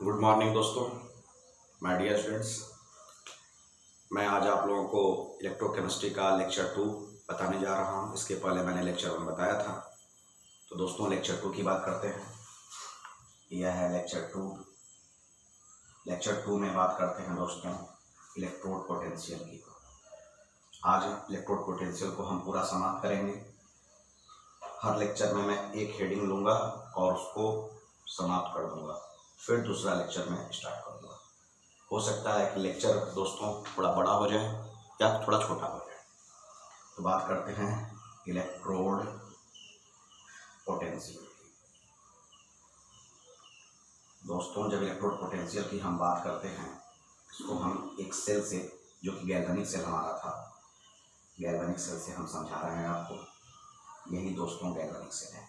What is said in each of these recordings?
Good morning दोस्तों, my dear students. मैं आज आप लोगों को इलेक्ट्रोकेमिस्ट्री का लेक्चर 2 बताने जा रहा हूं। इसके पहले मैंने लेक्चर 1 बताया था। तो दोस्तों लेक्चर 2 की बात करते हैं। यह है लेक्चर 2। लेक्चर 2 में बात करते हैं दोस्तों इलेक्ट्रोड पोटेंशियल की। आज इलेक्ट्रोड पोटेंशियल को हम पूरा समाप्त करेंगे। हर लेक्चर में मैं एक हेडिंग लूँगा और उसको समाप्त कर दूँगा, फिर दूसरा लेक्चर में स्टार्ट कर दूँगा। हो सकता है कि लेक्चर दोस्तों थोड़ा बड़ा हो जाए या थोड़ा छोटा हो जाए। तो बात करते हैं इलेक्ट्रोड पोटेंशियल की। दोस्तों जब इलेक्ट्रोड पोटेंशियल की हम बात करते हैं, इसको हम एक सेल से, जो कि गैल्वेनिक सेल हमारा था, गैल्वेनिक सेल से हम समझा रहे हैं आपको। यही दोस्तों गैल्वेनिक सेल है,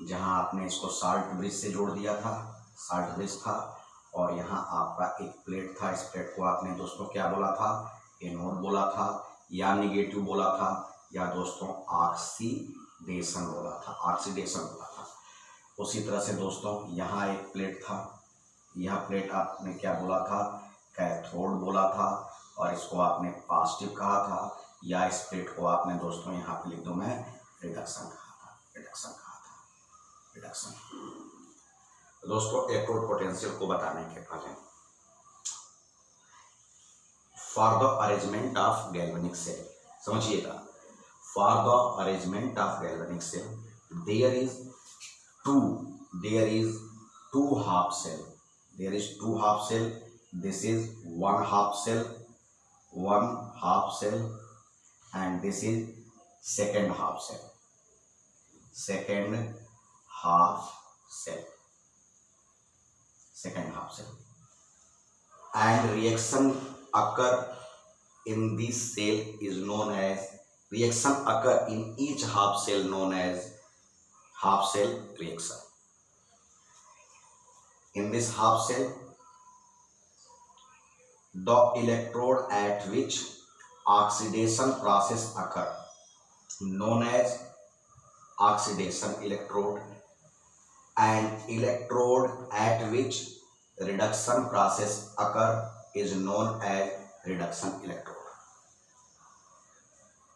जहां आपने इसको साल्ट ब्रिज से जोड़ दिया था। साल्ट ब्रिज था और यहाँ आपका एक प्लेट था। इस प्लेट को आपने दोस्तों क्या बोला था? एनोड बोला था या निगेटिव बोला था या दोस्तों ऑक्सीडेशन बोला था। ऑक्सीडेशन बोला था। उसी तरह से दोस्तों यहाँ एक प्लेट था। यह प्लेट आपने क्या बोला था? कैथोड बोला था और इसको आपने पॉजिटिव कहा था, या इस प्लेट को आपने दोस्तों यहाँ पे लिख दो मैं रिडक्शन कहा था। रिडक्शन कहा था। रिडक्शन। दोस्तों इलेक्ट्रोड पोटेंशियल को बताने के पहले for the arrangement of galvanic cell समझिएगा। For the arrangement of galvanic cell there is two half cell. There is two half cell. This is one half cell and this is second half cell. Second half cell. And reaction occur in this cell is known as reaction occur in each half cell known as half cell reaction. In this half cell, the electrode at which oxidation process occur known as oxidation electrode, and electrode at which reduction process occur is known as reduction electrode.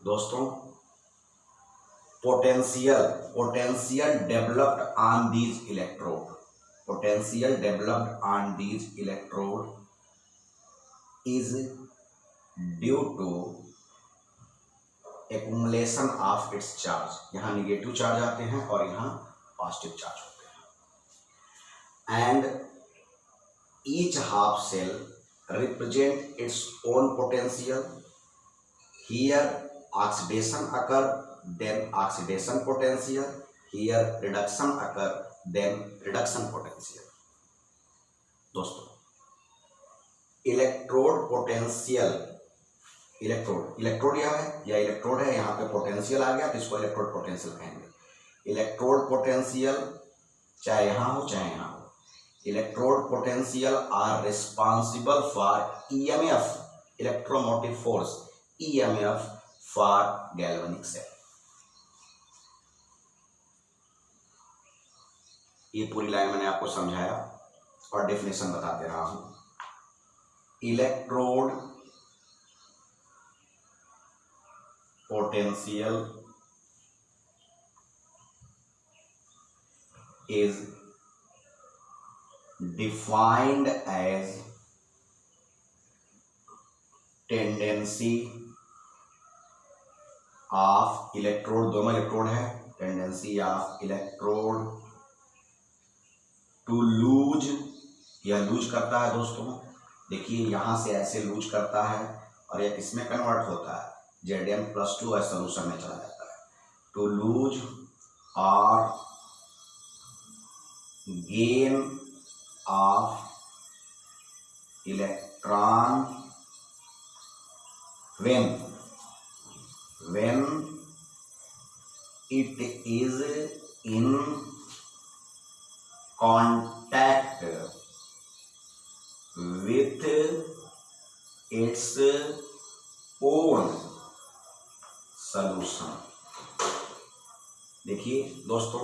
दोस्तों potential developed on these electrode is due to accumulation of its charge. यहाँ negative charge आते हैं और यहाँ positive charge होते हैं। And each half cell represent its own potential. Here oxidation occur, then oxidation potential. Here reduction occur, then reduction potential. दोस्तों electrode potential, electrode यह है या इलेक्ट्रोड है, यहाँ पे पोटेंशियल आ गया तो इसको इलेक्ट्रोड पोटेंशियल कहेंगे। इलेक्ट्रोड पोटेंशियल चाहे यहाँ हो चाहे यहाँ हो, electrode potential are responsible for EMF, electromotive force, EMF for galvanic cell. ये पूरी लाइन मैंने आपको समझाया और डेफिनेशन बता दे रहा हूं। Electrode potential is defined as tendency of electrode, दोनों इलेक्ट्रोड है, tendency of electrode to lose, यह लूज करता है दोस्तों। देखिए यहां से ऐसे लूज करता है और यह किसमें कन्वर्ट होता है? Zn+2 सोल्यूशन में चला जाता है। टू लूज और gain of electron when it is in contact with its own solution। देखिए दोस्तों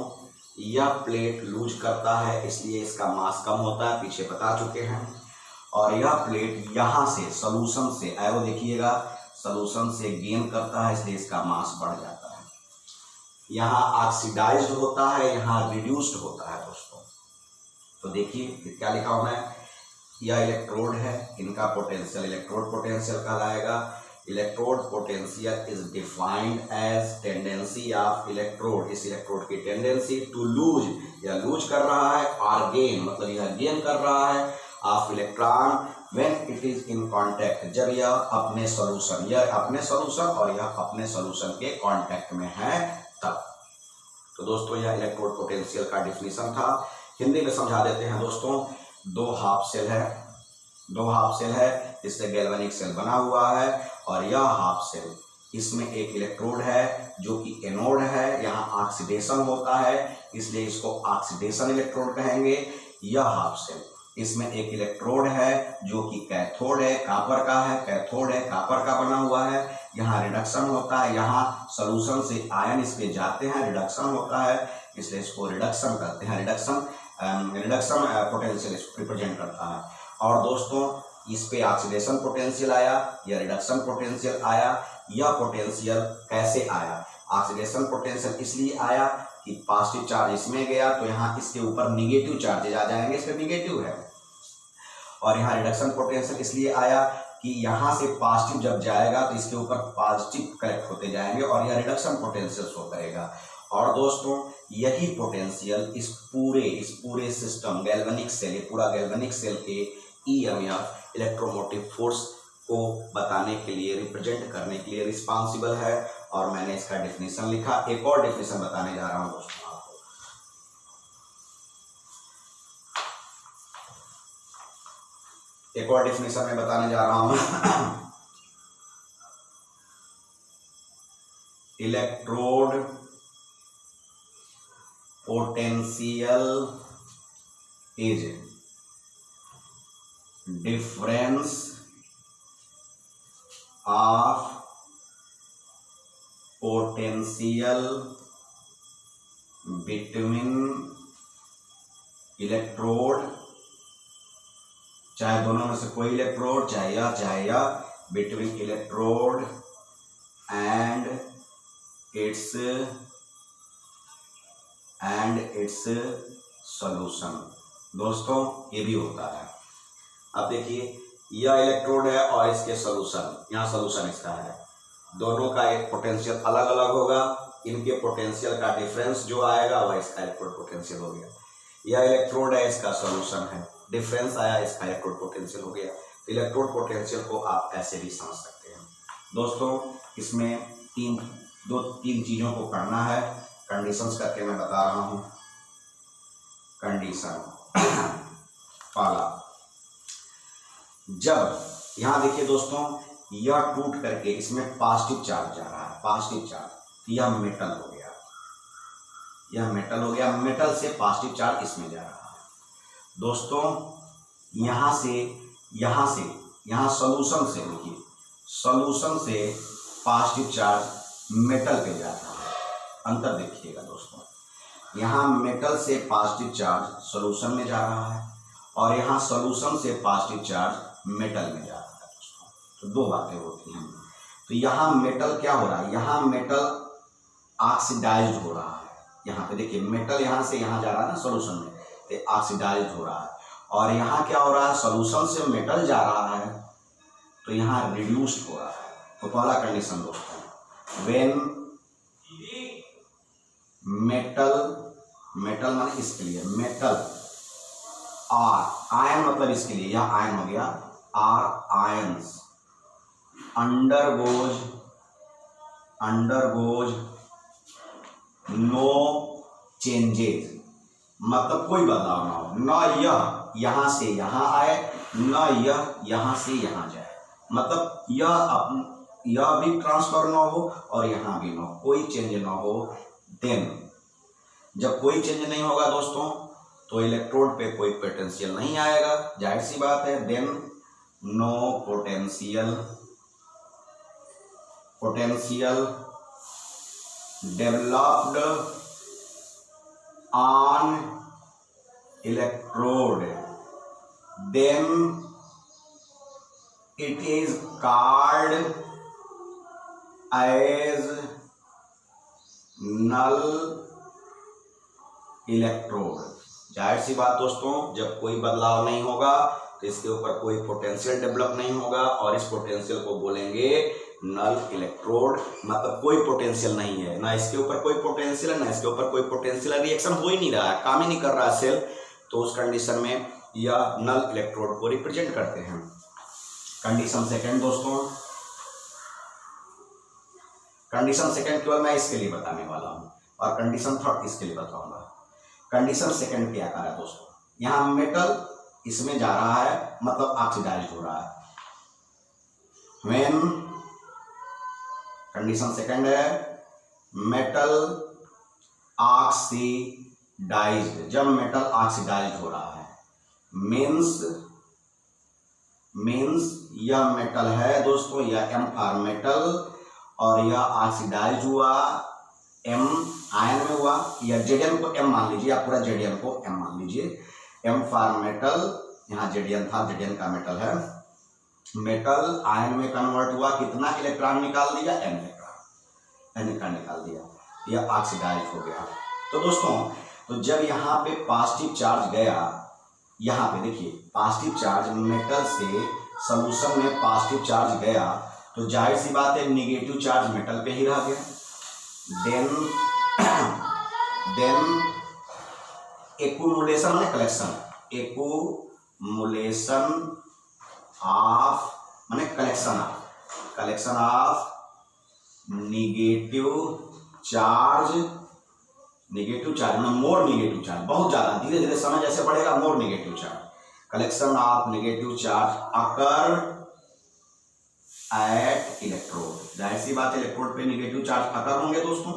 यह प्लेट लूज करता है, इसलिए इसका मास कम होता है, पीछे बता चुके हैं। और यह प्लेट यहाँ से सॉल्यूशन से, एरो देखिएगा, सॉल्यूशन से गेन करता है, इसलिए इसका मास बढ़ जाता है। यहाँ ऑक्सीडाइज्ड होता है, यहाँ रिड्यूस्ड होता है दोस्तों। तो देखिए क्या लिखा हुआ है, यह इलेक्ट्रोड है, इनका पोटेंशियल इलेक्ट्रोड पोटेंशियल कहलाएगा। Electrode potential is defined as tendency of electrode, इस इलेक्ट्रोड की टेंडेंसी टू लूज, यह लूज कर रहा है, और गेन मतलब यह गेन कर रहा है of electron when it is in contact, जब यह अपने सॉल्यूशन, यह अपने सॉल्यूशन और यह अपने सॉल्यूशन के कांटेक्ट में है तब। तो दोस्तों यह इलेक्ट्रोड पोटेंशियल का डिफिनीशन था। हिंदी में समझा देते हैं दोस्तों। दो हाफ सेल है, इससे गैल्वेनिक सेल बना हुआ है, और यह हाफ सेल, इसमें एक इलेक्ट्रोड है जो कि एनोड है, यहाँ ऑक्सीडेशन होता है, इसलिए इसको ऑक्सीडेशन इलेक्ट्रोड कहेंगे। यह हाफ सेल, इसमें एक इलेक्ट्रोड है जो कि कैथोड है, कापर का है, कैथोड है, कापर का बना हुआ है, यहाँ रिडक्शन होता है, यहाँ सॉल्यूशन से आयन इस पे जाते हैं, रिडक्शन होता है, इसलिए इसको रिडक्शन करते हैं, रिडक्शन पोटेंशियल इसको रिप्रेजेंट करता है। और दोस्तों इस पे ऑक्सीडेशन पोटेंशियल आया, या रिडक्शन पोटेंशियल आया। यह पोटेंशियल कैसे आया? ऑक्सीडेशन पोटेंशियल इसलिए आया कि पॉजिटिव चार्ज इसमें गया तो यहाँ इसके ऊपर निगेटिव चार्जेज आ जाएंगे, इसमें निगेटिव है। और यहाँ रिडक्शन पोटेंशियल इसलिए आया कि यहाँ से पॉजिटिव जब जाएगा तो इसके ऊपर पॉजिटिव कलेक्ट होते जाएंगे, और यह रिडक्शन पोटेंशियल शो करेगा। और दोस्तों यही पोटेंशियल इस पूरे सिस्टम गैल्वेनिक सेल, ये पूरा गैल्वेनिक सेल के EMF इलेक्ट्रोमोटिव फोर्स को बताने के लिए, रिप्रेजेंट करने के लिए रिस्पॉन्सिबल है। और मैंने इसका डेफिनेशन लिखा। एक और डेफिनेशन बताने जा रहा हूं दोस्तों आपको। एक और डेफिनेशन मैं बताने जा रहा हूं। Electrode potential is difference of potential between electrode, चाहे दोनों में से कोई इलेक्ट्रोड, चाहे यह between electrode and it's solution. दोस्तों ये भी होता है। अब देखिए यह इलेक्ट्रोड है और इसके सॉल्यूशन, यहाँ सॉल्यूशन इसका है, दोनों का एक पोटेंशियल अलग अलग होगा। इनके पोटेंशियल का डिफरेंस जो आएगा वह इसका इलेक्ट्रोड पोटेंशियल हो गया। यह इलेक्ट्रोड है, इसका सॉल्यूशन है, डिफरेंस आया, इसका इलेक्ट्रोड पोटेंशियल हो गया। तो इलेक्ट्रोड पोटेंशियल को आप ऐसे भी समझ सकते हैं दोस्तों। इसमें तीन चीज़ों को करना है, कंडीशंस करके मैं बता रहा हूँ। कंडीशन पहला, जब यहाँ देखिए दोस्तों यह टूट करके इसमें पॉजिटिव चार्ज जा रहा है, पॉजिटिव चार्ज, यह मेटल हो गया, यह मेटल हो गया, मेटल से पॉजिटिव चार्ज इसमें जा रहा है दोस्तों। यहाँ सॉल्यूशन से, देखिए सॉल्यूशन से पॉजिटिव चार्ज मेटल पे जा रहा है। अंतर देखिएगा दोस्तों, यहाँ मेटल से पॉजिटिव चार्ज सॉल्यूशन में जा रहा है, और यहाँ सॉल्यूशन से पॉजिटिव चार्ज मेटल में जा रहा है दोस्तों। तो दो बातें होती हैं। तो यहाँ मेटल क्या हो रहा है, यहाँ मेटल ऑक्सीडाइज्ड हो रहा है। यहाँ पे देखिए मेटल यहाँ से यहाँ जा रहा है ना सॉल्यूशन में, तो ऑक्सीडाइज्ड हो रहा है। और यहाँ क्या हो रहा है, सॉल्यूशन से मेटल जा रहा है तो यहाँ रिड्यूस्ड हो रहा है। तो पहला कंडीशन दोस्तों, व्हेन मेटल माने इसके लिए मेटल आयन मतलब इसके लिए यह आयन हो गया, आयंस अंडरगोज नो चेंजेस, मतलब कोई बदलाव ना हो, ना यह यहाँ से यहाँ आए, ना यह यहाँ से यहाँ जाए, मतलब यह भी ट्रांसफर ना हो और यहाँ भी ना हो, कोई चेंज ना हो। देन जब कोई चेंज नहीं होगा दोस्तों तो इलेक्ट्रोड पे कोई पोटेंशियल नहीं आएगा, जाहिर सी बात है। Then no potential developed on electrode, then it is called as null electrode। जाहिर सी बात दोस्तों, जब कोई बदलाव नहीं होगा तो इसके ऊपर कोई पोटेंशियल डेवलप नहीं होगा और इस पोटेंशियल को बोलेंगे नल इलेक्ट्रोड। मतलब कोई पोटेंशियल नहीं है, ना इसके ऊपर कोई पोटेंशियल है, ना इसके ऊपर कोई पोटेंशियल है, रिएक्शन हो ही नहीं रहा है, काम ही नहीं कर रहा है सेल, तो उस कंडीशन में यह नल इलेक्ट्रोड को रिप्रेजेंट करते हैं। कंडीशन सेकंड दोस्तों, कंडीशन सेकंड केवल मैं इसके लिए बताने वाला हूं और कंडीशन थर्ड इसके लिए बताऊंगा। कंडीशन सेकंड क्या कह रहा है दोस्तों, यहां मेटल इसमें जा रहा है, मतलब ऑक्सीडाइज हो रहा है। व्हेन कंडीशन सेकंड है मेटल ऑक्सीडाइज्ड, जब मेटल ऑक्सीडाइज हो रहा है, मीन्स यह मेटल है दोस्तों, यह एम फॉर मेटल और यह ऑक्सीडाइज हुआ, एम आयन में हुआ, या जेडियम को एम मान लीजिए, आप पूरा जेडियम को एम मान लीजिए, एम फॉर मेटल, यहाँ जेडियम था, जेडियम का मेटल है, मेटल आयन में कन्वर्ट हुआ, कितना इलेक्ट्रॉन निकाल दिया, एन इलेक्ट्रॉन निकाल दिया, यह ऑक्सीडाइज हो गया। तो दोस्तों, तो जब यहाँ पे पॉजिटिव चार्ज गया, यहाँ पे देखिए पॉजिटिव चार्ज मेटल से सॉल्यूशन में पॉजिटिव चार्ज गया, तो जाहिर सी बात है निगेटिव चार्ज मेटल पे ही रह गया। देन एक्यूमुलेशन माने कलेक्शन, एक्यूमुलेशन ऑफ माने कलेक्शन ऑफ निगेटिव चार्ज माने मोर निगेटिव चार्ज, बहुत ज्यादा, धीरे धीरे समय जैसे बढ़ेगा more negative charge, collection of negative charge occur at electrode. जाहिर सी बात है इलेक्ट्रोड पे निगेटिव चार्ज अकर होंगे दोस्तों,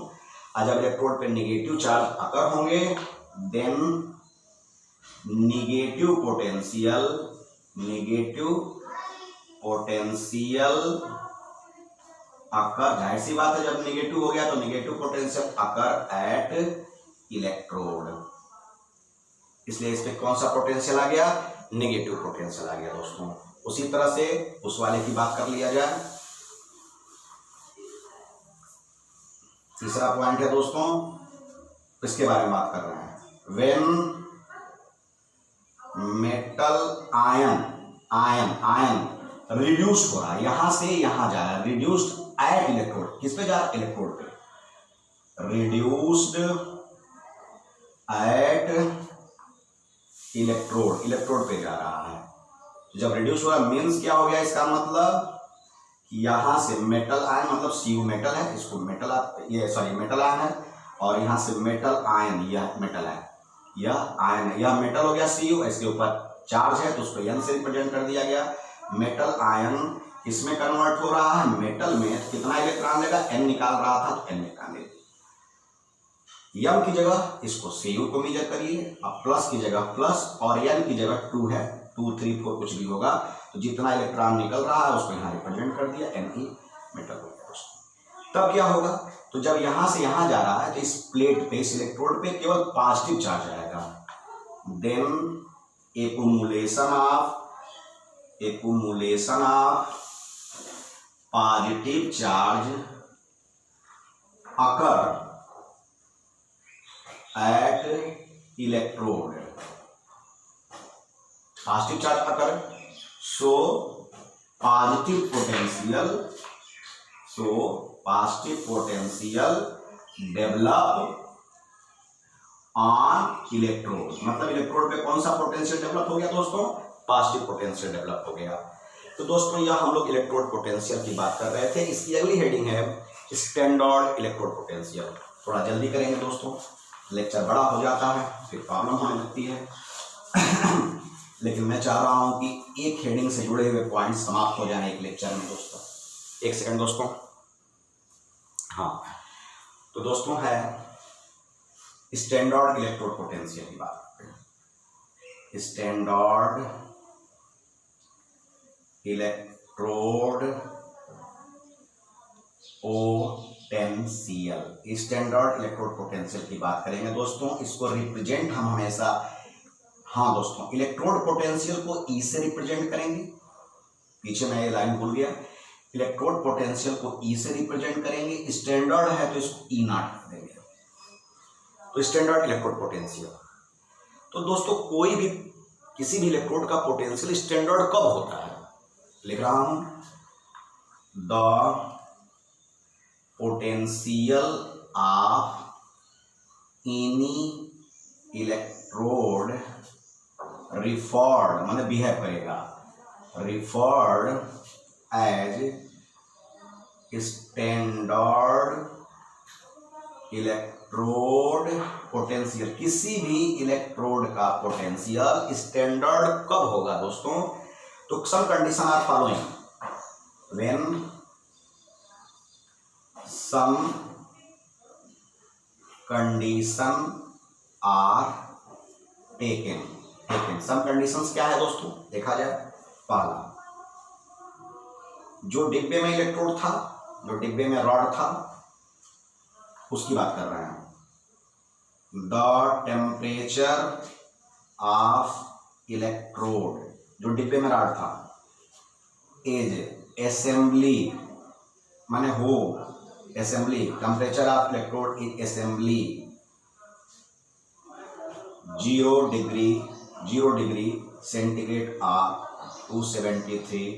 और जब इलेक्ट्रोड पे निगेटिव चार्ज अकर होंगे देन निगेटिव पोटेंशियल अकर, जाहिर सी बात है जब निगेटिव हो गया तो negative potential occur at electrode, इसलिए इसमें कौन सा पोटेंशियल आ गया, निगेटिव पोटेंशियल आ गया दोस्तों। उसी तरह से उस वाले की बात कर लिया जाए। तीसरा पॉइंट है दोस्तों, इसके बारे में बात कर रहे हैं, व्हेन मेटल आयन रिड्यूस हो रहा है, यहां से यहां जा रहा है, रिड्यूस्ड एट इलेक्ट्रोड, किस पे जा रहा है, इलेक्ट्रोड पे, रिड्यूस्ड एट इलेक्ट्रोड पे जा रहा है। जब रिड्यूस हुआ मीन्स क्या हो गया, इसका मतलब यहां से मेटल आयन, मतलब सी मेटल है, इसको मेटल आयन है, और यहां से मेटल आयन, यह मेटल है, यह आयन है, यह मेटल हो गया Cu, इसके ऊपर चार्ज है तो उसको N से रिप्रेजेंट कर दिया गया। मेटल आयन इसमें कन्वर्ट हो रहा है, मेटल में कितना इलेक्ट्रॉन लेगा, N निकाल रहा था तो N इलेक्ट्रॉन लेगा, M की जगह इसको Cu को मेजर करिए, अब प्लस की जगह प्लस और N की जगह 2 है, 2 3 4 कुछ भी होगा, तो जितना इलेक्ट्रॉन निकल रहा है उसको यहाँ रिप्रेजेंट कर दिया, Ne मेटल हो गया दोस्तों। तब क्या होगा, तो जब यहां से यहां जा रहा है तो इस प्लेट पे, इस इलेक्ट्रोड पे केवल पॉजिटिव चार्ज आएगा, then accumulation of positive charge occur at electrode, positive charge occur, so positive potential develop on electrode, मतलब इलेक्ट्रोड पे कौन सा पोटेंशियल डेवलप हो गया दोस्तों, पॉजिटिव पोटेंशियल डेवलप हो गया। तो दोस्तों यह हम लोग इलेक्ट्रोड पोटेंशियल की बात कर रहे थे, इसकी अगली हेडिंग है स्टैंडर्ड इलेक्ट्रोड पोटेंशियल। थोड़ा जल्दी करेंगे दोस्तों, लेक्चर बड़ा हो जाता है फिर प्रॉब्लम होने लगती है लेकिन मैं चाह रहा हूं कि एक हेडिंग से जुड़े हुए पॉइंट समाप्त हो जाए एक लेक्चर में दोस्तों। एक सेकंड दोस्तों, हाँ तो दोस्तों है स्टैंडर्ड इलेक्ट्रोड पोटेंशियल की बात करते हैं। Standard electrode potential potential, standard electrode potential की बात करेंगे दोस्तों। इसको रिप्रेजेंट हम हमेशा, हाँ दोस्तों, इलेक्ट्रोड पोटेंशियल को ई से रिप्रेजेंट करेंगे। पीछे मैं ये लाइन भूल गया, इलेक्ट्रोड पोटेंशियल को ई से रिप्रेजेंट करेंगे। स्टैंडर्ड है तो इसको ई नॉट कर देंगे, तो स्टैंडर्ड इलेक्ट्रोड पोटेंशियल। तो दोस्तों कोई भी किसी भी इलेक्ट्रोड का पोटेंशियल स्टैंडर्ड कब होता है, लिख रहा हूं, the potential of any electrode referred, मतलब बिहेव करेगा, referred as standard electrode potential. किसी भी इलेक्ट्रोड का पोटेंशियल स्टैंडर्ड कब होगा दोस्तों, तो some condition are following, when some condition are taken. Some conditions क्या है दोस्तों, देखा जाए। पहला, जो डिब्बे में इलेक्ट्रोड था, जो डिब्बे में रॉड था, उसकी बात कर रहे हैं। द टेम्परेचर ऑफ इलेक्ट्रोड, जो डिब्बे में रॉड था, इज असेंबली, माने हो assembly, temperature of electrode is assembly 0 degree centigrade और 273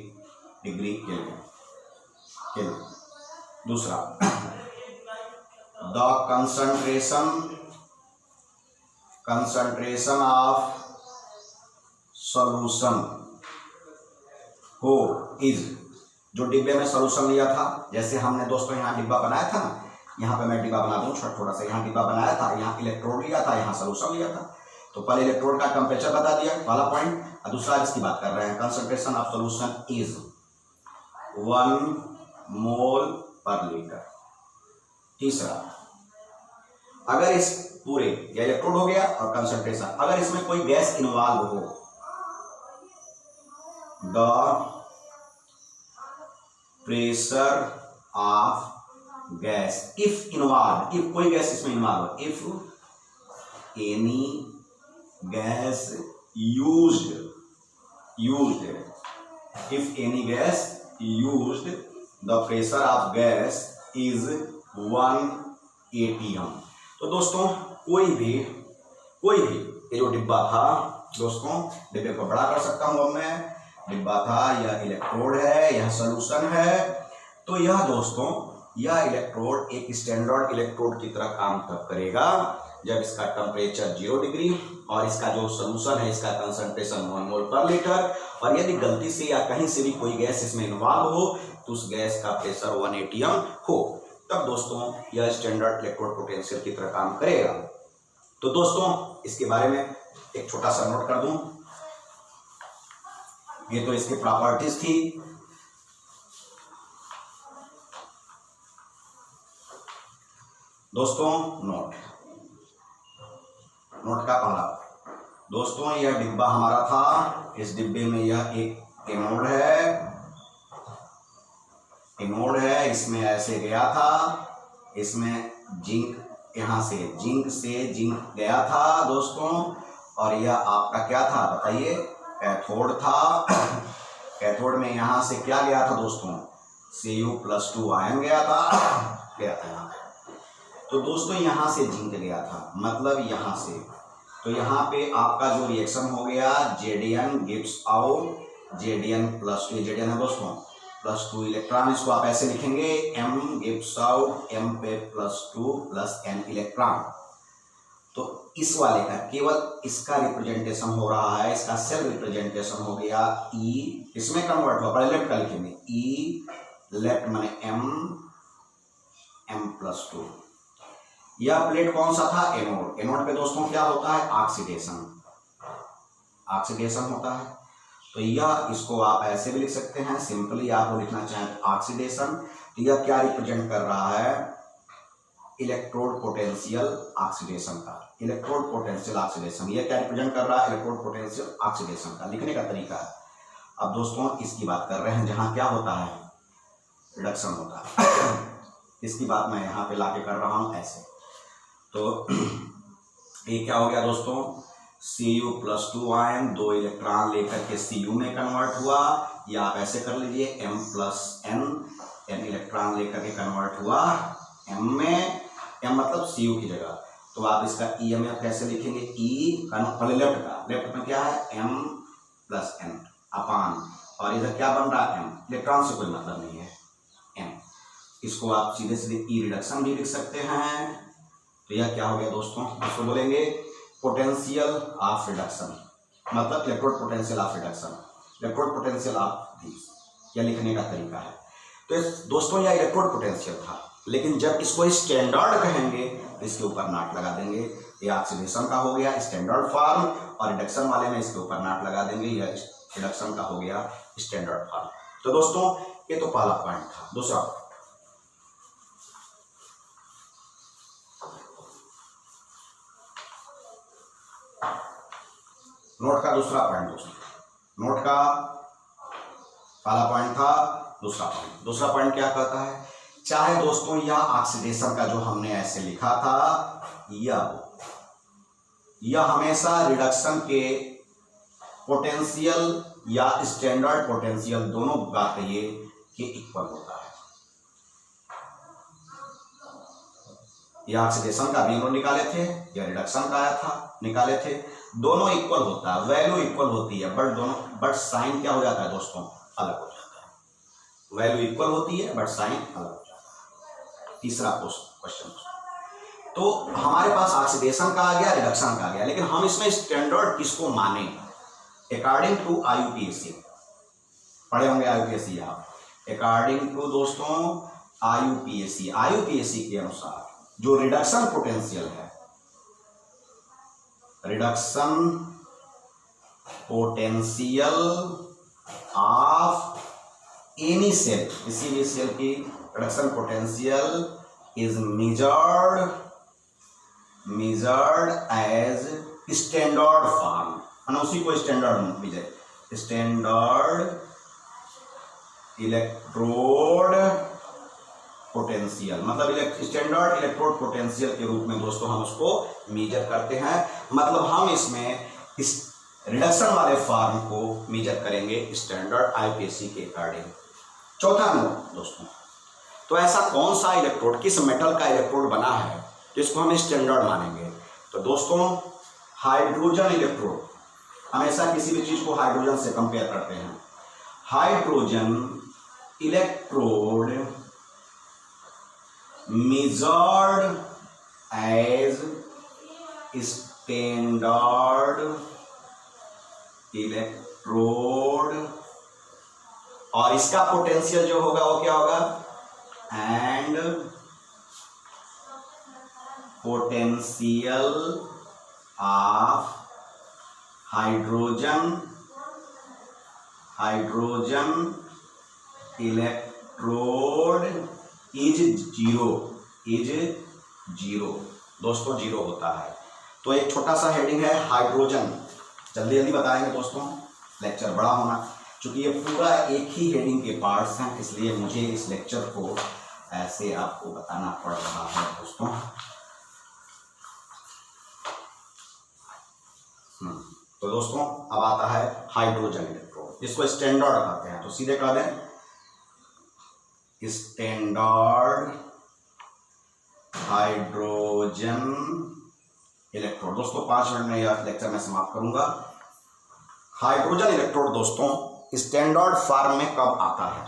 डिग्री केल्विन। दूसरा, द कंसंट्रेशन ऑफ सॉल्यूशन हो इज, जो डिब्बे में सॉल्यूशन लिया था, जैसे हमने दोस्तों यहाँ डिब्बा बनाया था ना, यहाँ पे मैं डिब्बा बना दूँ थोड़ा सा, यहाँ डिब्बा बनाया था, यहाँ इलेक्ट्रोड लिया था, यहाँ सॉल्यूशन लिया था। तो पहले इलेक्ट्रोड का टेम्परेचर बता दिया, पहला पॉइंट, और दूसरा इसकी बात कर रहे हैं, कंसंट्रेशन ऑफ सॉल्यूशन इज 1 मोल पर लीटर। तीसरा, अगर इस पूरे, या इलेक्ट्रोड हो गया और कंसंट्रेशन, अगर इसमें कोई गैस इन्वॉल्व हो, the pressure of gas, if involve, if कोई गैस इसमें involve, if any gas used, if any gas used, the pressure of gas is 1 atm। तो दोस्तों कोई भी ये जो डिब्बा था दोस्तों, डिब्बे को बड़ा कर सकता हूं अब मैं, डिब्बा था, यह इलेक्ट्रोड है, यह सॉल्यूशन है। तो यह दोस्तों, यह इलेक्ट्रोड एक स्टैंडर्ड इलेक्ट्रोड की तरह काम तब करेगा जब इसका टेम्परेचर 0 डिग्री और इसका जो सॉल्यूशन है, इसका कंसंट्रेशन 1 मोल पर लीटर, और यदि गलती से या कहीं से भी कोई गैस इसमें इन्वॉल्व हो तो उस गैस का प्रेशर 1 atm हो, तब दोस्तों यह स्टैंडर्ड इलेक्ट्रोड पोटेंशियल की तरह काम करेगा। तो दोस्तों इसके बारे में एक छोटा सा नोट कर दूं, ये तो इसकी प्रॉपर्टीज थी। दोस्तों नोट का पहला, दोस्तों यह डिब्बा हमारा था, इस डिब्बे में यह एक एनोड है, इसमें ऐसे गया था, इसमें जिंक, यहाँ से जिंक गया था दोस्तों, और यह आपका क्या था बताइए, कैथोड था। कैथोड में यहाँ से क्या गया था दोस्तों, Cu+2 आयन गया था यहाँ। तो दोस्तों यहाँ से जिंक गया था, मतलब यहाँ से, तो यहाँ पे आपका जो रिएक्शन हो गया, Zn gives out Zn+2, Zn है दोस्तों +2 इलेक्ट्रॉन, इसको आप ऐसे लिखेंगे, M गिव्स आउट M पे +2 + N इलेक्ट्रॉन। तो इस वाले का केवल इसका रिप्रेजेंटेशन हो रहा है, इसका सेल रिप्रेजेंटेशन हो गया E, इसमें कन्वर्ट हो, पहले लेफ्ट का लिखेंगे, E लेफ्ट माने M+2। यह प्लेट कौन सा था, एनोड। एनोड पे दोस्तों क्या होता है, ऑक्सीडेशन होता है। तो यह, इसको आप ऐसे भी लिख सकते हैं, सिंपली आप लिखना चाहें ऑक्सीडेशन। तो यह क्या रिप्रेजेंट कर रहा है, इलेक्ट्रोड पोटेंशियल ऑक्सीडेशन का, इलेक्ट्रोड पोटेंशियल ऑक्सीडेशन, यह क्या रिप्रेजेंट कर रहा है, इलेक्ट्रोड पोटेंशियल ऑक्सीडेशन का। लिखने का तरीका है। अब दोस्तों इसकी बात कर रहे हैं जहां क्या होता है, रिडक्शन होता है। इसकी बात मैं यहाँ पे लाके कर रहा हूँ ऐसे। तो ये क्या हो गया दोस्तों, Cu+2 आयन 2 इलेक्ट्रॉन लेकर के Cu में कन्वर्ट हुआ, या आप ऐसे कर लीजिए M+N, N इलेक्ट्रॉन लेकर के कन्वर्ट हुआ M में, M मतलब Cu की जगह। तो आप इसका EMF कैसे लिखेंगे, E पहले लेफ्ट का, लेफ्ट में क्या है M+N अपान, और इधर क्या बन रहा है M, इलेक्ट्रॉन से कोई मतलब नहीं है M। इसको आप सीधे सीधे E रिडक्शन भी लिख सकते हैं। तो यह क्या हो गया दोस्तों, इसको बोलेंगे पोटेंशियल ऑफ रिडक्शन, मतलब electrode potential of reduction, electrode potential of this, यह लिखने का तरीका है। तो दोस्तों यह इलेक्ट्रोड पोटेंशियल था, लेकिन जब इसको स्टैंडर्ड कहेंगे तो इसके ऊपर नाट लगा देंगे। ये ऑक्सीडेशन का हो गया स्टैंडर्ड फॉर्म, और रिडक्शन वाले में इसके ऊपर नाट लगा देंगे, यह रिडक्शन का हो गया स्टैंडर्ड फॉर्म। तो दोस्तों ये तो पहला पॉइंट था। दूसरा नोट का दूसरा पॉइंट दोस्तों, नोट का पहला पॉइंट था, दूसरा पॉइंट क्या कहता है, चाहे दोस्तों यह ऑक्सीडेशन का जो हमने ऐसे लिखा था, यह हमेशा रिडक्शन के पोटेंशियल या स्टैंडर्ड पोटेंशियल दोनों बात कहिए कि इक्वल होता है। यह ऑक्सीडेशन का भी हम लोग निकाले थे, यह रिडक्शन का आया था, निकाले थे, दोनों इक्वल होता है, वैल्यू इक्वल होती है, बट साइन क्या हो जाता है दोस्तों, अलग हो जाता है। वैल्यू इक्वल होती है बट साइन अलग हो जाता है। तीसरा क्वेश्चन, तो हमारे पास ऑक्सीडेशन का आ गया, रिडक्शन का आ गया, लेकिन हम इसमें स्टैंडर्ड किसको माने, अकॉर्डिंग टू IUPAC पढ़े होंगे, IUPAC आप, अकॉर्डिंग टू दोस्तों IUPAC के अनुसार जो रिडक्शन पोटेंशियल है, reduction potential of any cell, किसी भी सेल की reduction potential is measured as standard form, है उसी को स्टैंडर्ड इलेक्ट्रोड पोटेंशियल, मतलब स्टैंडर्ड इलेक्ट्रोड पोटेंशियल के रूप में दोस्तों हम उसको मेजर करते हैं। मतलब हम इसमें इस रिडक्शन वाले फॉर्म को मेजर करेंगे स्टैंडर्ड IUPAC के अकॉर्डिंग। चौथा नोट दोस्तों, तो ऐसा कौन सा इलेक्ट्रोड, किस मेटल का इलेक्ट्रोड बना है जिसको हम स्टैंडर्ड मानेंगे। तो दोस्तों हाइड्रोजन इलेक्ट्रोड, हमेशा किसी भी चीज को हाइड्रोजन से कंपेयर करते हैं। Hydrogen electrode measured as standard electrode, और इसका पोटेंशियल जो होगा वो क्या होगा, and potential of hydrogen electrode is zero दोस्तों, जीरो होता है। तो एक छोटा सा हेडिंग है हाइड्रोजन, जल्दी जल्दी बताएंगे दोस्तों, लेक्चर बड़ा होना, क्योंकि ये पूरा एक ही हेडिंग के पार्ट्स हैं, इसलिए मुझे इस लेक्चर को ऐसे आपको बताना पड़ रहा है दोस्तों। तो दोस्तों अब आता है हाइड्रोजन इलेक्ट्रोड, जिसको स्टैंडर्ड कहते हैं। तो सीधे कह दें स्टैंडर्ड हाइड्रोजन इलेक्ट्रोड। दोस्तों 5 मिनट में यह लेक्चर मैं समाप्त करूंगा। हाइड्रोजन इलेक्ट्रोड दोस्तों स्टैंडर्ड फॉर्म में कब आता है,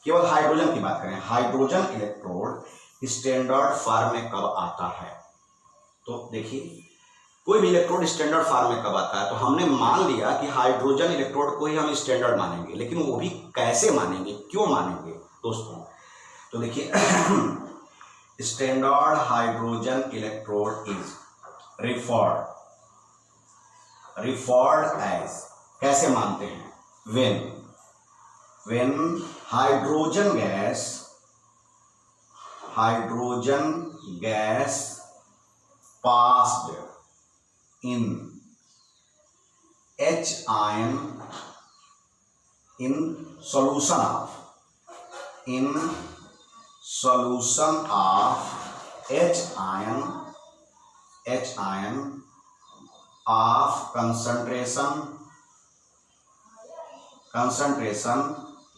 केवल हाइड्रोजन की बात करें, हाइड्रोजन इलेक्ट्रोड स्टैंडर्ड फॉर्म में कब आता है। तो देखिए कोई भी इलेक्ट्रोड स्टैंडर्ड फॉर्म में कब आता है, तो हमने मान लिया कि हाइड्रोजन इलेक्ट्रोड को ही हम स्टैंडर्ड मानेंगे, लेकिन वो भी कैसे मानेंगे, क्यों मानेंगे दोस्तों। तो देखिए standard hydrogen electrode is referred as, कैसे मानते हैं, when hydrogen gas passed in H ion in solution of solution of H ion of concentration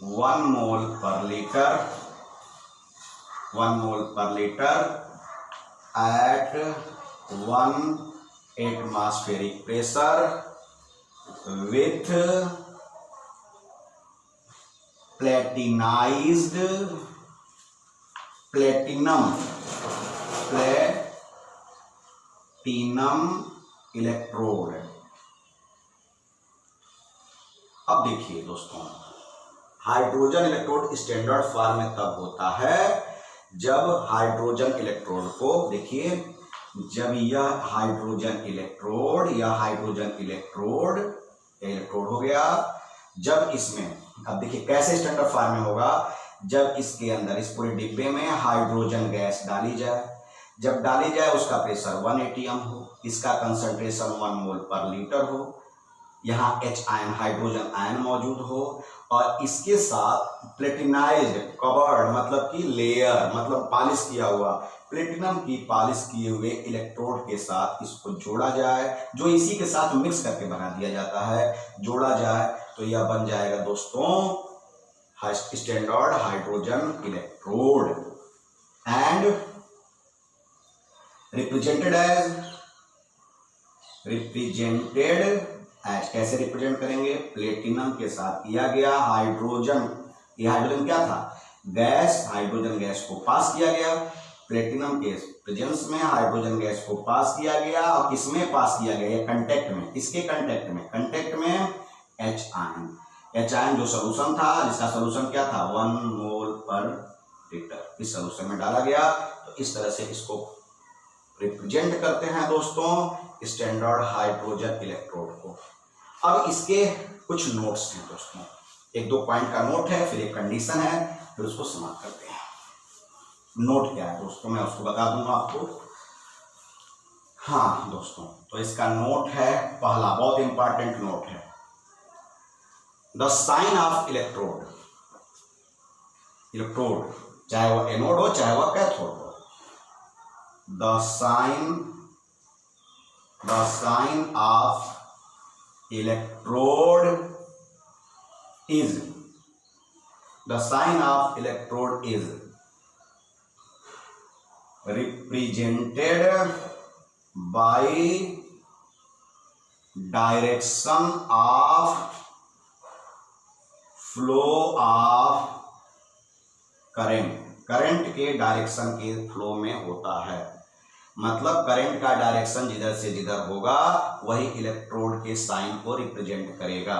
1 mole per liter at 1 atmospheric pressure with platinum electrode. अब देखिए दोस्तों, hydrogen electrode standard form में तब होता है जब हाइड्रोजन इलेक्ट्रोड को, देखिए, जब यह हाइड्रोजन इलेक्ट्रोड हो गया, जब इसमें, अब देखिए कैसे स्टैंडर्ड फॉर्म में होगा, जब इसके अंदर, इस पूरे डिब्बे में हाइड्रोजन गैस डाली जाए, जब डाली जाए उसका प्रेशर 1 atm हो, इसका कंसंट्रेशन 1 मोल पर लीटर हो, यहाँ H आयन हाइड्रोजन आयन मौजूद हो, और इसके साथ प्लेटिनाइज्ड कवर्ड मतलब कि लेयर मतलब पालिश किया हुआ, प्लेटिनम की पालिश किए हुए इलेक्ट्रोड के साथ इसको जोड़ा जाए, जो इसी के साथ मिक्स करके बना दिया जाता है, जोड़ा जाए तो यह बन जाएगा दोस्तों standard hydrogen electrode and represented as कैसे रिप्रेजेंट करेंगे, प्लेटिनम के साथ किया गया हाइड्रोजन, ये हाइड्रोजन क्या था, गैस, हाइड्रोजन गैस को पास किया गया, प्लेटिनम के प्रेजेंस में हाइड्रोजन गैस को पास किया गया, और किसमें पास किया गया, ये कंटेक्ट में, इसके कंटेक्ट में H आयन जो सोल्यूशन था, जिसका सोल्यूशन क्या था 1 मोल पर लीटर, इस सोल्यूशन में डाला गया, तो इस तरह से इसको रिप्रेजेंट करते हैं दोस्तों स्टैंडर्ड हाइड्रोजन इलेक्ट्रोड को। अब इसके कुछ नोट्स हैं दोस्तों, 1-2 पॉइंट का नोट है, फिर एक कंडीशन है, फिर उसको समाप्त करते हैं। नोट क्या है दोस्तों, मैं उसको बता दूंगा आपको। हाँ दोस्तों, तो इसका नोट है पहला, बहुत इंपॉर्टेंट नोट है, द साइन ऑफ इलेक्ट्रोड, चाहे वह एनोड हो चाहे वह कैथोड हो, the sign of electrode is represented by direction of flow of current के डायरेक्शन के फ्लो में होता है, मतलब करंट का डायरेक्शन जिधर से जिधर होगा वही इलेक्ट्रोड के साइन को रिप्रेजेंट करेगा।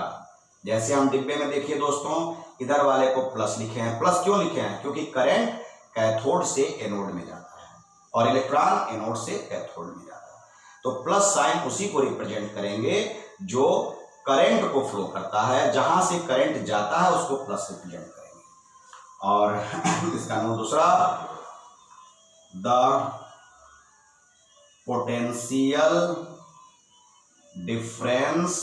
जैसे हम डिब्बे में देखिए दोस्तों, इधर वाले को प्लस लिखे हैं, प्लस क्यों लिखे हैं, क्योंकि करंट कैथोड से एनोड में जाता है और इलेक्ट्रॉन एनोड से कैथोड में जाता है, तो प्लस साइन उसी को रिप्रेजेंट करेंगे जो करंट को फ्लो करता है, जहां से करंट जाता है उसको प्लस रिप्रेजेंट करेंगे। और इसका नोट दूसरा, the potential difference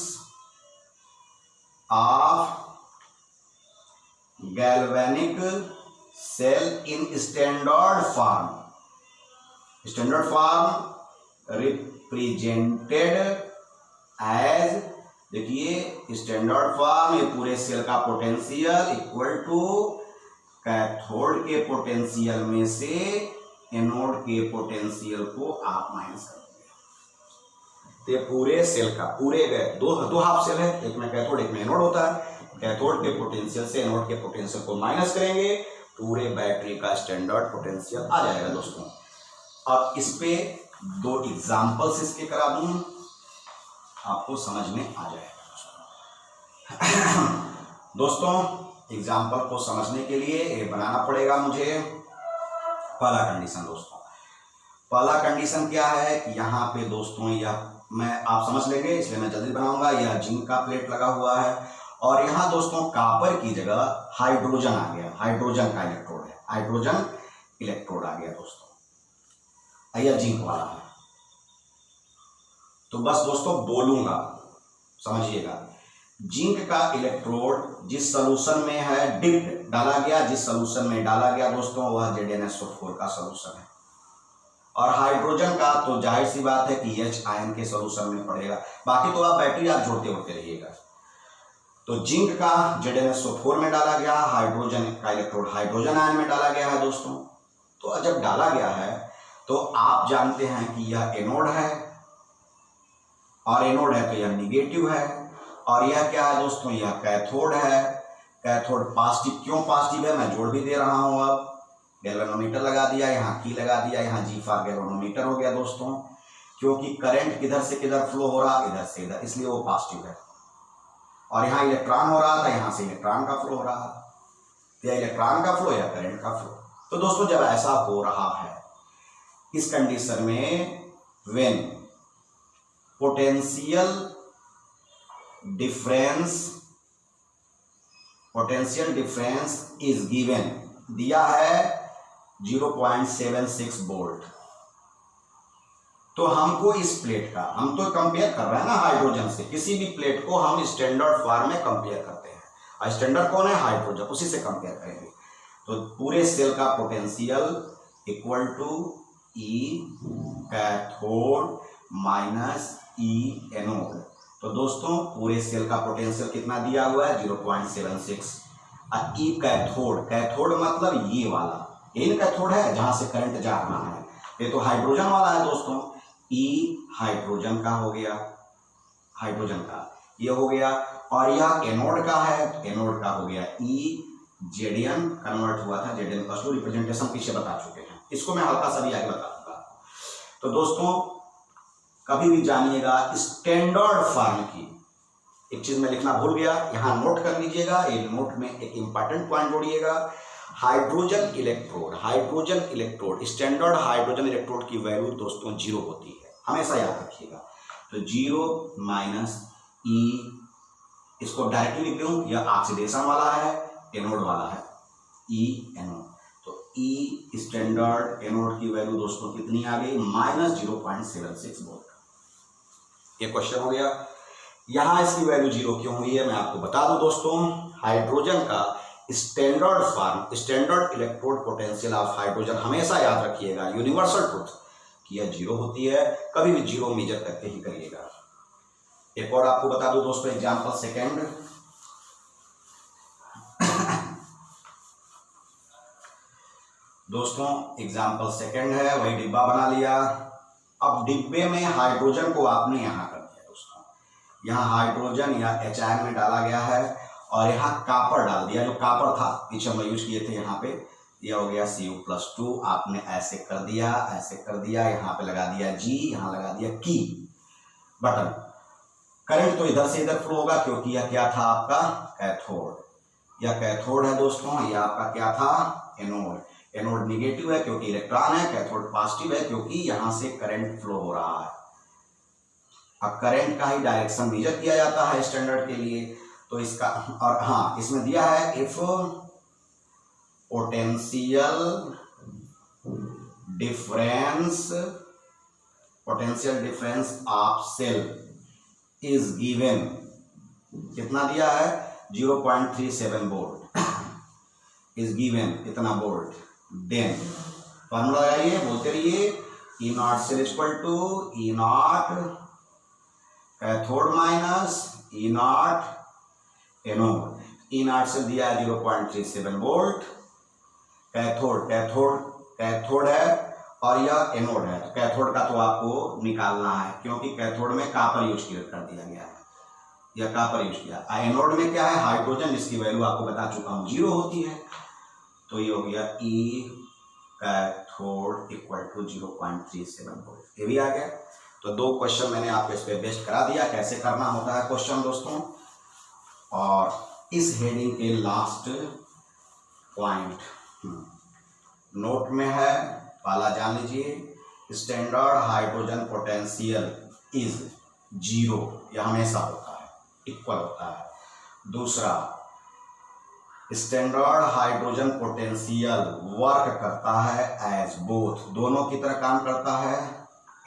of galvanic cell in standard form represented as, देखिए स्टैंडर्ड फॉर्म, ये पूरे सेल का पोटेंशियल इक्वल टू कैथोड के पोटेंशियल में से एनोड के पोटेंशियल को आप माइनस कर देंगे। तो पूरे सेल का, पूरे दो हाफ सेल है, एक में कैथोड एक में एनोड होता है, कैथोड के पोटेंशियल से एनोड के पोटेंशियल को माइनस करेंगे, पूरे बैटरी का स्टैंडर्ड पोटेंशियल आ जाएगा दोस्तों। अब इस पे 2 एग्जांपल्स इसके करा दूं, आपको समझ में आ जाएगा दोस्तों। एग्जाम्पल को समझने के लिए ये बनाना पड़ेगा मुझे पहला कंडीशन दोस्तों। पहला कंडीशन क्या है कि यहाँ पे दोस्तों, यह मैं आप समझ लेंगे इसलिए मैं जल्दी बनाऊंगा, यह जिंक का प्लेट लगा हुआ है और यहाँ दोस्तों कापर की जगह हाइड्रोजन आ गया, हाइड्रोजन का इलेक्ट्रोड है, हाइड्रोजन इलेक्ट्रोड आ गया दोस्तों, यह जिंक वाला है। तो बस दोस्तों बोलूंगा, समझिएगा, जिंक का इलेक्ट्रोड जिस सोल्यूशन में है डिप्ड डाला गया, जिस सोल्यूशन में डाला गया दोस्तों वह ZnSO4 का सोल्यूशन है। और हाइड्रोजन का तो जाहिर सी बात है कि H आयन के सोल्यूशन में पड़ेगा, बाकी तो आप बैटरी आप जोड़ते होते रहिएगा। तो जिंक का ZnSO4 में डाला गया, हाइड्रोजन का इलेक्ट्रोड हाइड्रोजन आयन में डाला गया है दोस्तों। तो जब डाला गया है तो आप जानते हैं कि यह एनोड है, और एनोड है तो यह निगेटिव है, और यह क्या है दोस्तों, यह कैथोड है। कैथोड पॉजिटिव, क्यों पॉजिटिव है मैं जोड़ भी दे रहा हूं। अब गैल्वेनोमीटर लगा दिया, यहाँ की लगा दिया, यहाँ G फॉर गैल्वेनोमीटर हो गया दोस्तों, क्योंकि करंट किधर से किधर फ्लो हो रहा, इधर से इधर, इसलिए वो पॉजिटिव है। और यहाँ इलेक्ट्रॉन हो रहा था, यहाँ से इलेक्ट्रॉन का फ्लो हो रहा है, या इलेक्ट्रॉन का फ्लो या करंट का फ्लो। तो दोस्तों जब ऐसा हो रहा है इस कंडीशन में, when potential difference is given, दिया है 0.76 वोल्ट। तो हमको इस प्लेट का, हम तो कंपेयर कर रहे हैं ना हाइड्रोजन से, किसी भी प्लेट को हम स्टैंडर्ड फॉर्म में कंपेयर करते हैं, और स्टैंडर्ड कौन है, हाइड्रोजन, उसी से कंपेयर करेंगे। तो पूरे सेल का potential equal to E cathode minus E anode. तो दोस्तों पूरे सेल का पोटेंशियल कितना दिया हुआ है, 0.76। और E कैथोड, कैथोड मतलब ये वाला, ये कैथोड है जहां से करंट जा रहा है, ये तो हाइड्रोजन वाला है दोस्तों। E हाइड्रोजन का हो गया, हाइड्रोजन का ये हो गया, और यह एनोड का है, एनोड का हो गया E Zn, कन्वर्ट हुआ था Zn+2, रिप्रेजेंटेशन पीछे बता चुके हैं, इसको मैं हल्का सा भी आगे बता दूंगा। तो दोस्तों कभी भी जानिएगा स्टैंडर्ड फॉर्म की, एक चीज मैं लिखना भूल गया, यहां नोट कर लीजिएगा, ये नोट में एक इंपॉर्टेंट पॉइंट जोड़िएगा। Hydrogen electrode standard hydrogen electrode की वैल्यू दोस्तों 0 होती है, हमेशा याद रखिएगा। तो 0 माइनस E, इसको डायरेक्टली लिख दूं, यह ऑक्सीडेशन वाला है, एनोड वाला है, E एनोड। तो E स्टैंडर्ड एनोड की वैल्यू दोस्तों कितनी आ गई, -0.76 वोल्ट। ये क्वेश्चन हो गया। यहां इसकी वैल्यू 0 क्यों हुई है मैं आपको बता दूं दोस्तों। हाइड्रोजन का standard form, standard electrode potential of hydrogen, हमेशा याद रखिएगा, यूनिवर्सल ट्रुथ कि यह 0 होती है, कभी भी 0 मेजर करके ही करिएगा। एक और आपको बता दूं दोस्तों, एग्जांपल सेकंड। दोस्तों एग्जांपल सेकंड है, वही डिब्बा बना लिया। अब डिब्बे में हाइड्रोजन को आपने यहां कर दिया दोस्तों, यहाँ हाइड्रोजन या H आयन में डाला गया है, और यहाँ कापर डाल दिया, जो कापर था पीछे हम यूज किए थे, यहाँ पे यह हो गया Cu+2, आपने ऐसे कर दिया, ऐसे कर दिया, यहाँ पे लगा दिया G, यहाँ लगा दिया की बटन। करंट तो इधर से इधर फ्लो होगा, क्योंकि यह क्या था आपका कैथोड, यह कैथोड है दोस्तों, यह आपका क्या था एनोड। एनोड निगेटिव है क्योंकि इलेक्ट्रॉन है, कैथोड पॉजिटिव है क्योंकि यहां से करंट फ्लो हो रहा है। अब करंट का ही डायरेक्शन मेजर किया जाता है स्टैंडर्ड के लिए, तो इसका, और हाँ इसमें दिया है if potential difference of cell is given, कितना दिया है 0.37 वोल्ट इज गिवन, इतना वोल्ट। देन फॉर्मूला लगाइए, बोलते रहिए, E0 cell equal to E0 cathode minus E0 anode. E0 से दिया है 0.37 वोल्ट, कैथोड है, और यह एनोड है। तो कैथोड का तो आपको निकालना है, क्योंकि कैथोड में कापर यूज कर दिया गया है, यह कापर यूज किया। एनोड में क्या है हाइड्रोजन, जिसकी वैल्यू आपको बता चुका हूं 0 होती है। तो ये हो गया E cathode equal to 0.37 volt, ये भी आ गया। तो 2 क्वेश्चन मैंने आपको इस पे बेस्ट करा दिया, कैसे करना होता है क्वेश्चन दोस्तों। और इस हेडिंग के लास्ट पॉइंट नोट में है, पहला जान लीजिए, स्टैंडर्ड हाइड्रोजन पोटेंशियल इज 0, यह हमेशा होता है, इक्वल होता है। दूसरा, स्टैंडर्ड हाइड्रोजन पोटेंशियल वर्क करता है एज बोथ, दोनों की तरह काम करता है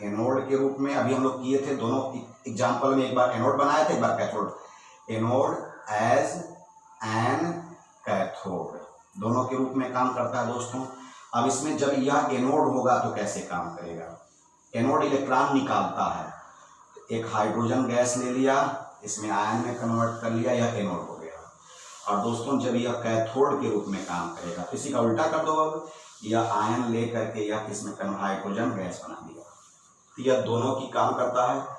एनोड के रूप में। अभी हम लोग किए थे दोनों एग्जांपल में, एक बार एनोड बनाए थे, एक बार cathode. Anode as an cathode, दोनों के रूप में काम करता है दोस्तों। अब इसमें जब यह एनोड होगा तो कैसे काम करेगा, एनोड इलेक्ट्रॉन निकालता है, एक हाइड्रोजन गैस ले लिया, इसमें आयन में कन्वर्ट कर लिया, यह एनोड हो गया। और दोस्तों जब यह कैथोड के रूप में काम करेगा तो इसी का उल्टा कर दो, अब यह आयन ले करके यह इसमें हाइड्रोजन गैस बना दिया, तो यह दोनों की काम करता है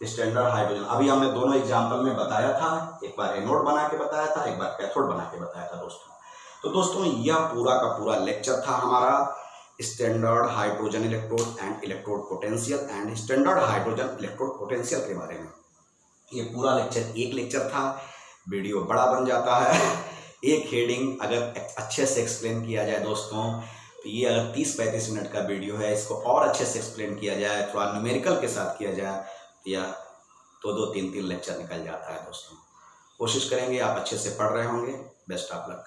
स्टैंडर्ड हाइड्रोजन। अभी हमने दोनों एग्जाम्पल में बताया था, एक बार एनोड बना के बताया था, एक बार कैथोड बना के बताया था दोस्तों। तो दोस्तों यह पूरा का पूरा लेक्चर था हमारा standard hydrogen electrode and electrode potential and standard hydrogen electrode potential के बारे में। ये पूरा लेक्चर एक लेक्चर था, वीडियो बड़ा बन जाता है। एक हेडिंग अगर अच्छे से एक्सप्लेन किया जाए दोस्तों, तो ये अगर 30-35 मिनट का वीडियो है, इसको और अच्छे से एक्सप्लेन किया जाए, थोड़ा न्यूमेरिकल के साथ किया जाए, तो यह 2-2, 3-3 लेक्चर निकल जाता है दोस्तों। कोशिश करेंगे, आप अच्छे से पढ़ रहे होंगे। Best of luck.